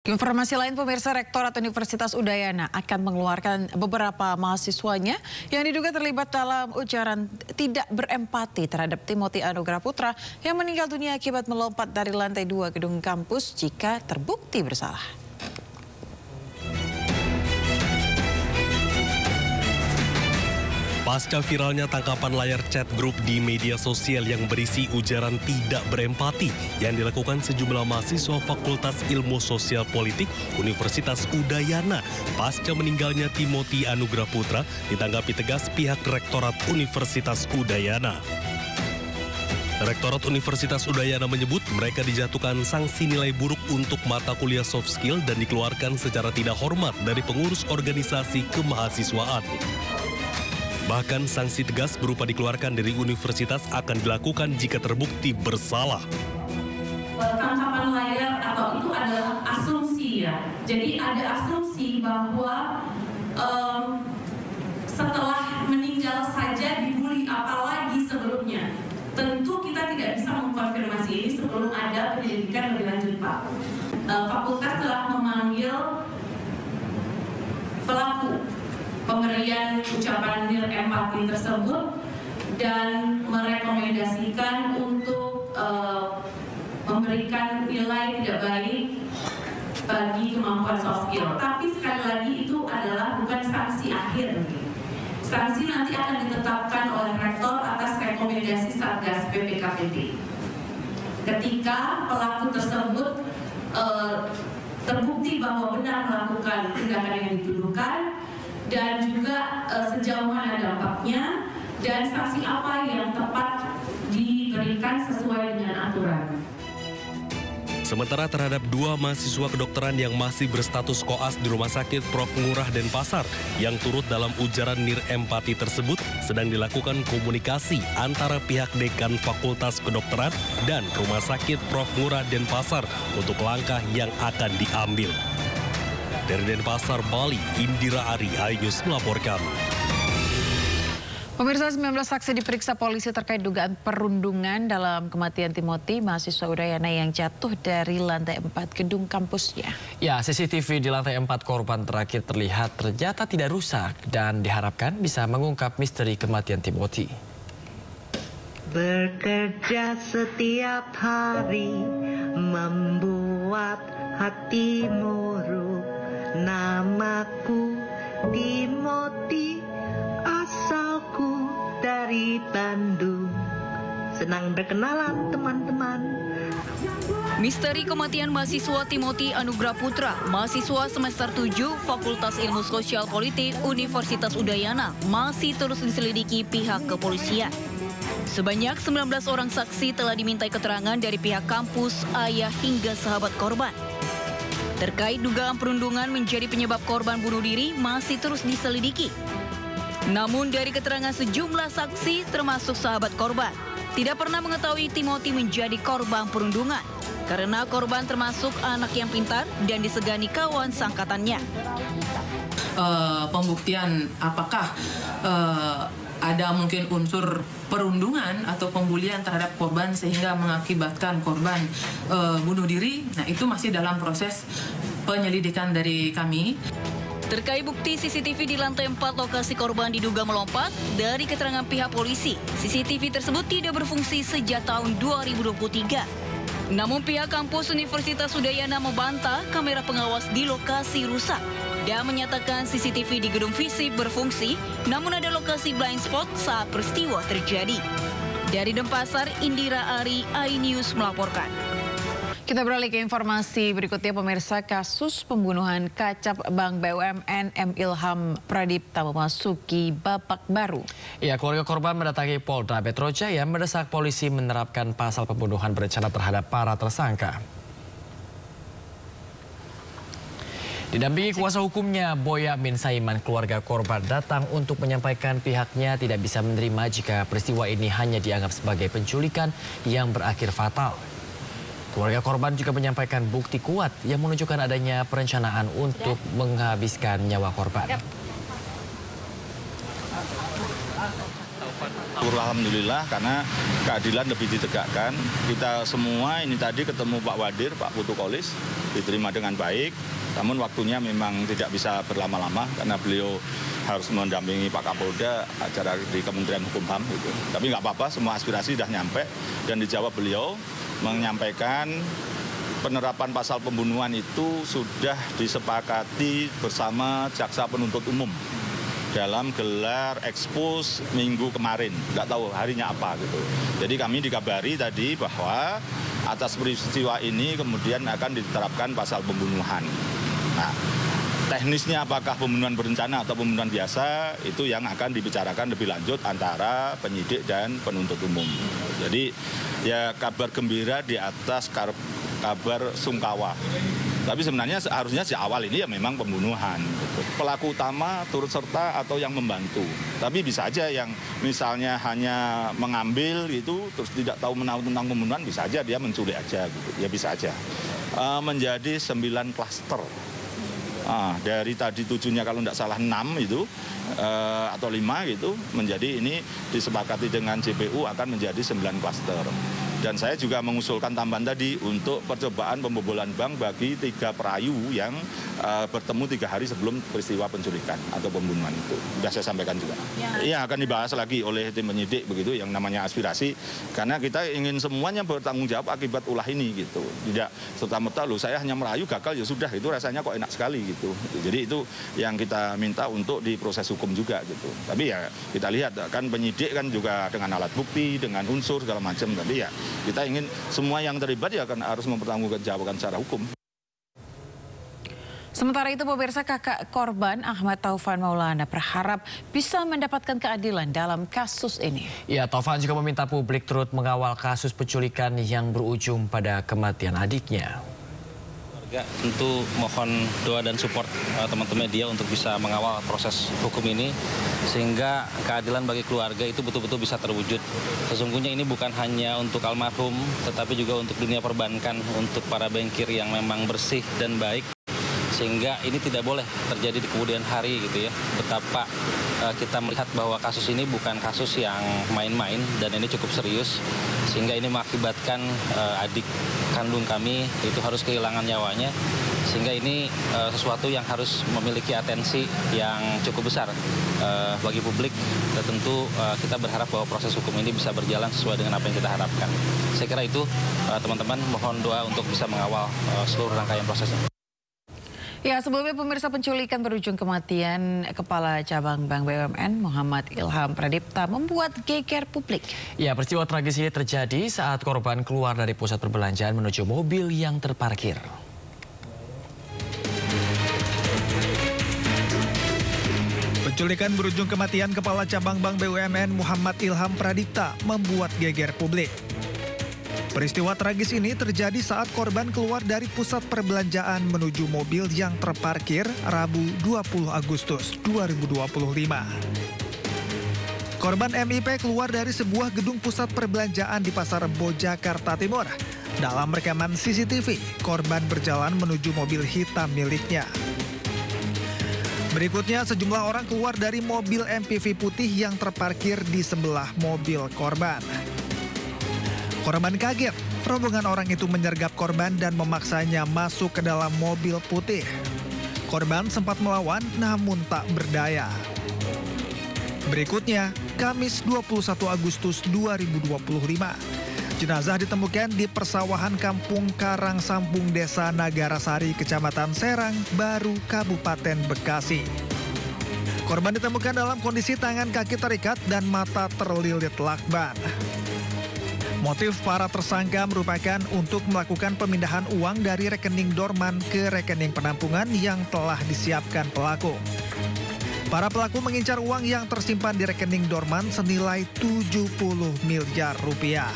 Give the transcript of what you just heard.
Informasi lain, pemirsa, Rektorat Universitas Udayana akan mengeluarkan beberapa mahasiswanya yang diduga terlibat dalam ujaran tidak berempati terhadap Timothy Anugrah Putra yang meninggal dunia akibat melompat dari lantai 2 gedung kampus jika terbukti bersalah. Pasca viralnya tangkapan layar chat grup di media sosial yang berisi ujaran tidak berempati yang dilakukan sejumlah mahasiswa Fakultas Ilmu Sosial Politik Universitas Udayana pasca meninggalnya Timothy Anugrah Putra, ditanggapi tegas pihak Rektorat Universitas Udayana. Rektorat Universitas Udayana menyebut mereka dijatuhkan sanksi nilai buruk untuk mata kuliah soft skill dan dikeluarkan secara tidak hormat dari pengurus organisasi kemahasiswaan. Bahkan sanksi tegas berupa dikeluarkan dari universitas akan dilakukan jika terbukti bersalah. Tangkapan layar atau itu adalah asumsi ya. Jadi ada asumsi bahwa setelah meninggal saja dibully, apalagi sebelumnya. Tentu kita tidak bisa mengkonfirmasi ini sebelum ada penyelidikan lebih lanjut, Pak. Fakultas telah memanggil pelaku pemberian ucapan nilai empati tersebut dan merekomendasikan untuk memberikan nilai tidak baik bagi kemampuan soft skill. Tapi sekali lagi itu adalah bukan sanksi akhir. Sanksi nanti akan ditetapkan oleh rektor atas rekomendasi Satgas PPKPT. Ketika pelaku tersebut terbukti bahwa benar melakukan tindakan yang dituduhkan, dan juga sejauh mana dampaknya dan sanksi apa yang tepat diberikan sesuai dengan aturan. Sementara terhadap 2 mahasiswa kedokteran yang masih berstatus koas di Rumah Sakit Prof. Ngurah Denpasar yang turut dalam ujaran nirempati tersebut sedang dilakukan komunikasi antara pihak Dekan Fakultas Kedokteran dan Rumah Sakit Prof. Ngurah Denpasar untuk langkah yang akan diambil. Dari Denpasar, Bali, Indira Ari, iNews melaporkan. Pemirsa, 19 saksi diperiksa polisi terkait dugaan perundungan dalam kematian Timothy, mahasiswa Udayana yang jatuh dari lantai 4 gedung kampusnya. Ya, CCTV di lantai 4 korban terakhir terlihat ternyata tidak rusak dan diharapkan bisa mengungkap misteri kematian Timothy. Bekerja setiap hari membuat hati murung. Namaku Timothy, asalku dari Bandung. Senang berkenalan teman-teman. Misteri kematian mahasiswa Timothy Anugrah Putra, mahasiswa semester 7 Fakultas Ilmu Sosial Politik Universitas Udayana, masih terus diselidiki pihak kepolisian. Sebanyak 19 orang saksi telah dimintai keterangan dari pihak kampus, ayah hingga sahabat korban. Terkait dugaan perundungan menjadi penyebab korban bunuh diri masih terus diselidiki. Namun dari keterangan sejumlah saksi termasuk sahabat korban, tidak pernah mengetahui Timothy menjadi korban perundungan karena korban termasuk anak yang pintar dan disegani kawan sangkatannya. Pembuktian apakah ada mungkin unsur perundungan atau pembulian terhadap korban sehingga mengakibatkan korban bunuh diri. Nah, itu masih dalam proses penyelidikan dari kami. Terkait bukti CCTV di lantai 4 lokasi korban diduga melompat, dari keterangan pihak polisi, CCTV tersebut tidak berfungsi sejak tahun 2023. Namun pihak kampus Universitas Udayana membantah kamera pengawas di lokasi rusak dan menyatakan CCTV di gedung fisik berfungsi, namun ada lokasi blind spot saat peristiwa terjadi. Dari Denpasar, Indira Ari, iNews melaporkan. Kita beralih ke informasi berikutnya, pemirsa. Kasus pembunuhan kacap Bank BUMN M. Ilham Pradipta memasuki babak baru. Ya, keluarga korban mendatangi Polda Metro Jaya mendesak polisi menerapkan pasal pembunuhan berencana terhadap para tersangka. Didampingi kuasa hukumnya, Boyamin Saiman, keluarga korban datang untuk menyampaikan pihaknya tidak bisa menerima jika peristiwa ini hanya dianggap sebagai penculikan yang berakhir fatal. Keluarga korban juga menyampaikan bukti kuat yang menunjukkan adanya perencanaan untuk menghabiskan nyawa korban. Alhamdulillah karena keadilan lebih ditegakkan. Kita semua ini tadi ketemu Pak Wadir, Pak Putu Kolis, diterima dengan baik. Namun waktunya memang tidak bisa berlama-lama karena beliau harus mendampingi Pak Kapolda acara di Kementerian Hukum HAM gitu. Tapi nggak apa-apa, semua aspirasi sudah nyampe dan dijawab beliau menyampaikan penerapan pasal pembunuhan itu sudah disepakati bersama jaksa penuntut umum dalam gelar ekspos minggu kemarin, nggak tahu harinya apa gitu. Jadi kami dikabari tadi bahwa atas peristiwa ini kemudian akan diterapkan pasal pembunuhan. Nah, teknisnya apakah pembunuhan berencana atau pembunuhan biasa itu yang akan dibicarakan lebih lanjut antara penyidik dan penuntut umum. Jadi ya kabar gembira di atas kabar sungkawa. Tapi sebenarnya harusnya di awal ini ya memang pembunuhan. Pelaku utama turut serta atau yang membantu. Tapi bisa aja yang misalnya hanya mengambil itu terus tidak tahu menahu tentang pembunuhan, bisa aja dia menculik aja gitu. Ya bisa aja. Menjadi 9 klaster. Dari tadi 7-nya kalau tidak salah 6 itu atau 5 gitu, menjadi ini disepakati dengan JPU akan menjadi 9 klaster. Dan saya juga mengusulkan tambahan tadi untuk percobaan pembobolan bank bagi 3 perayu yang bertemu 3 hari sebelum peristiwa penculikan atau pembunuhan itu. Sudah saya sampaikan juga. Iya, akan dibahas lagi oleh tim penyidik begitu yang namanya aspirasi. Karena kita ingin semuanya bertanggung jawab akibat ulah ini gitu. Tidak serta-merta loh saya hanya merayu gagal ya sudah, itu rasanya kok enak sekali gitu. Jadi itu yang kita minta untuk diproses hukum juga gitu. Tapi ya kita lihat kan penyidik kan juga dengan alat bukti, dengan unsur segala macam. Tapi ya kita ingin semua yang terlibat ya akan harus mempertanggungjawabkan secara hukum. Sementara itu pemirsa, kakak korban Ahmad Taufan Maulana berharap bisa mendapatkan keadilan dalam kasus ini. Ya, Taufan juga meminta publik turut mengawal kasus penculikan yang berujung pada kematian adiknya. Tentu mohon doa dan support teman-teman media untuk bisa mengawal proses hukum ini sehingga keadilan bagi keluarga itu betul-betul bisa terwujud. Sesungguhnya ini bukan hanya untuk almarhum tetapi juga untuk dunia perbankan, untuk para bankir yang memang bersih dan baik, sehingga ini tidak boleh terjadi di kemudian hari gitu ya. Betapa kita melihat bahwa kasus ini bukan kasus yang main-main dan ini cukup serius, sehingga ini mengakibatkan adik kandung kami itu harus kehilangan nyawanya, sehingga ini sesuatu yang harus memiliki atensi yang cukup besar bagi publik. Dan tentu kita berharap bahwa proses hukum ini bisa berjalan sesuai dengan apa yang kita harapkan. Saya kira itu teman-teman, mohon doa untuk bisa mengawal seluruh rangkaian prosesnya. Ya, sebelumnya pemirsa, penculikan berujung kematian Kepala Cabang Bank BUMN Muhammad Ilham Pradipta membuat geger publik. Ya, peristiwa tragis ini terjadi saat korban keluar dari pusat perbelanjaan menuju mobil yang terparkir. Penculikan berujung kematian Kepala Cabang Bank BUMN Muhammad Ilham Pradipta membuat geger publik. Peristiwa tragis ini terjadi saat korban keluar dari pusat perbelanjaan menuju mobil yang terparkir Rabu 20 Agustus 2025. Korban MIP keluar dari sebuah gedung pusat perbelanjaan di Pasar Rebo, Jakarta Timur. Dalam rekaman CCTV, korban berjalan menuju mobil hitam miliknya. Berikutnya, sejumlah orang keluar dari mobil MPV putih yang terparkir di sebelah mobil korban. Korban kaget, rombongan orang itu menyergap korban dan memaksanya masuk ke dalam mobil putih. Korban sempat melawan namun tak berdaya. Berikutnya, Kamis 21 Agustus 2025, jenazah ditemukan di persawahan Kampung Karang Sampung, Desa Nagarasari, Kecamatan Serang Baru, Kabupaten Bekasi. Korban ditemukan dalam kondisi tangan kaki terikat dan mata terlilit lakban. Motif para tersangka merupakan untuk melakukan pemindahan uang dari rekening dorman ke rekening penampungan yang telah disiapkan pelaku. Para pelaku mengincar uang yang tersimpan di rekening dorman senilai 70 miliar rupiah.